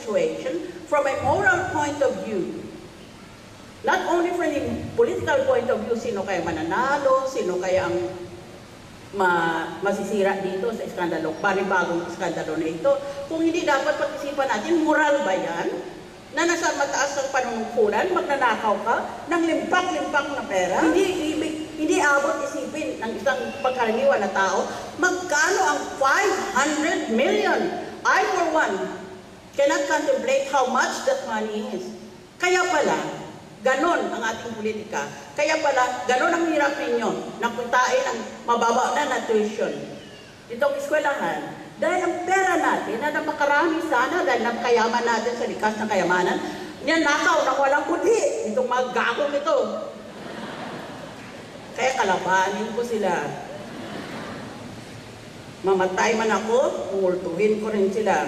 situation from a moral point of view. Not only from a political point of view, sino kaya mananalo, sino kaya ang masisira dito sa iskandalo, panibagong iskandalo na ito. Kung hindi dapat pag-isipan natin, moral ba yan? Na nasa mataas ng panunungkulan, magnanakaw ka ng limpak-limpak na pera? Hindi abot isipin ng isang pagkaraniwan na tao, magkano ang 500 million? I, for one, cannot contemplate how much that money is. Kaya pala, ganon ang ating politika. Kaya pala, ganon ang hirap ninyo na puntain ang mababa na tuition. Itong eskwelahan, dahil ang pera natin, na makarami sana, dahil napakayaman natin sa likas na kayamanan, niyan nakaw na walang budhi. Itong mga gagong ito. Kaya kalabanin ko sila. Mamatay man ako, umultuhin ko rin sila.